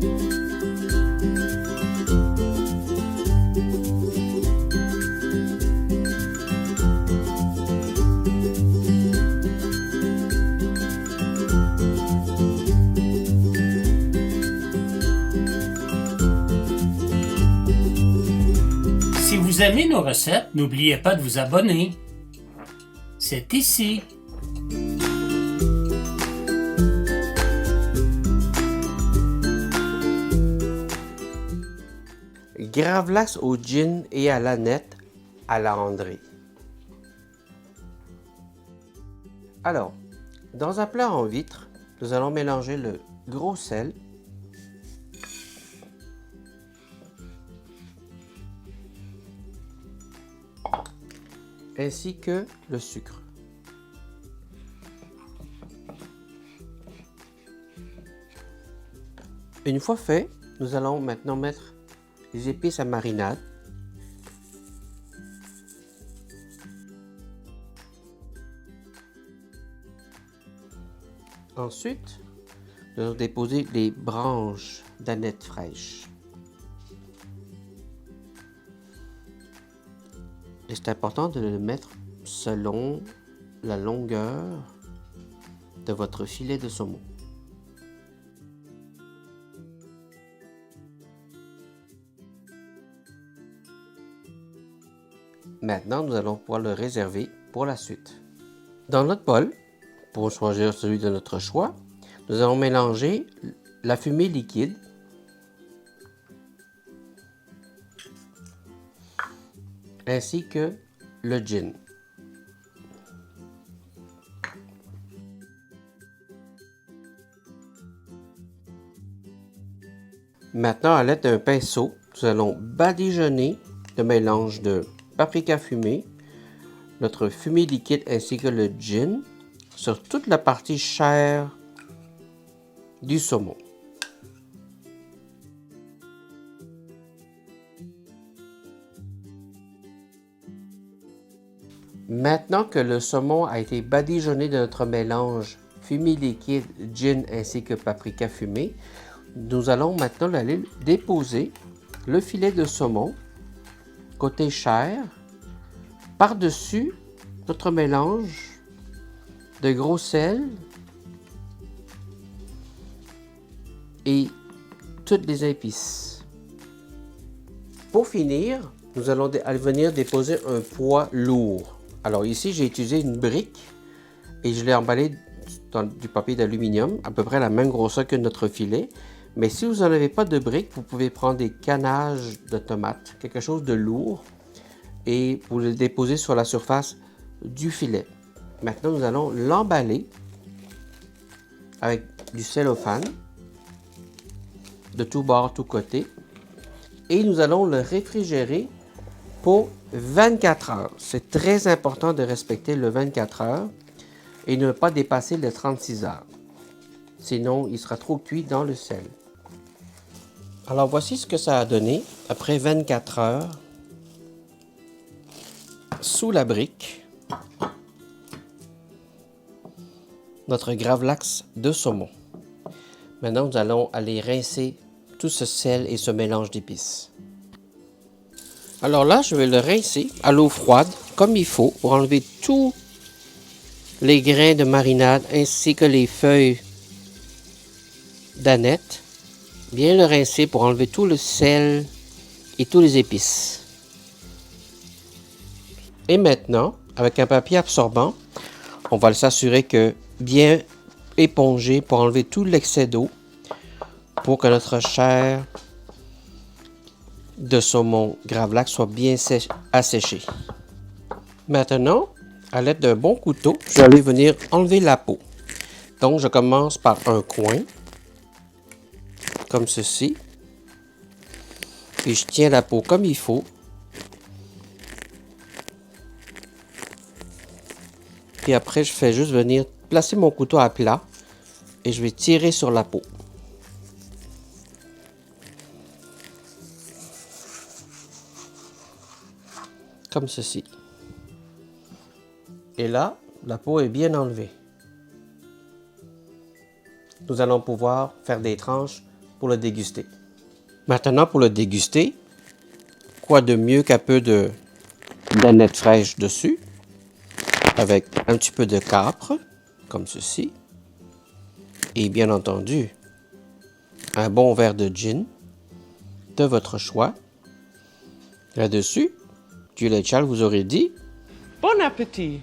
Si vous aimez nos recettes, n'oubliez pas de vous abonner. C'est ici. Gravlax au gin et à l'aneth à la André. Alors, dans un plat en vitre, nous allons mélanger le gros sel, ainsi que le sucre. Une fois fait, nous allons maintenant mettre les épices à marinade. Ensuite, nous allons déposer les branches d'aneth fraîche. Et c'est important de le mettre selon la longueur de votre filet de saumon. Maintenant, nous allons pouvoir le réserver pour la suite. Dans notre bol, pour choisir celui de notre choix, nous allons mélanger la fumée liquide ainsi que le gin. Maintenant, à l'aide d'un pinceau, nous allons badigeonner le mélange de paprika fumé, notre fumée liquide ainsi que le gin sur toute la partie chair du saumon. Maintenant que le saumon a été badigeonné de notre mélange fumée liquide, gin ainsi que paprika fumé, nous allons maintenant aller déposer le filet de saumon côté chair par-dessus notre mélange de gros sel et toutes les épices. Pour finir, nous allons venir déposer un poids lourd. Alors ici, j'ai utilisé une brique et je l'ai emballé dans du papier d'aluminium, à peu près la même grosseur que notre filet. Mais si vous n'en avez pas de brique, vous pouvez prendre des canages de tomates, quelque chose de lourd, et vous le déposer sur la surface du filet. Maintenant, nous allons l'emballer avec du cellophane de tous bords, tous côtés, et nous allons le réfrigérer pour 24 heures. C'est très important de respecter le 24 heures et ne pas dépasser les 36 heures. Sinon, il sera trop cuit dans le sel. Alors, voici ce que ça a donné après 24 heures sous la brique. Notre gravlax de saumon. Maintenant, nous allons aller rincer tout ce sel et ce mélange d'épices. Alors là, je vais le rincer à l'eau froide, comme il faut, pour enlever tous les grains de marinade ainsi que les feuilles d'aneth. Bien le rincer pour enlever tout le sel et tous les épices. Et maintenant, avec un papier absorbant, on va s'assurer que bien épongé pour enlever tout l'excès d'eau pour que notre chair de saumon gravlax soit bien asséchée. Maintenant, à l'aide d'un bon couteau, je vais aller venir enlever la peau. Donc, je commence par un coin, comme ceci. Puis je tiens la peau comme il faut. Puis après, je fais juste venir placer mon couteau à plat et je vais tirer sur la peau. Comme ceci. Et là, la peau est bien enlevée. Nous allons pouvoir faire des tranches pour le déguster. Maintenant, pour le déguster, quoi de mieux qu'un peu de d'aneth fraîche dessus, avec un petit peu de capre, comme ceci, et bien entendu, un bon verre de gin de votre choix. Là-dessus, Julia et Charles vous aurez dit Bon appétit!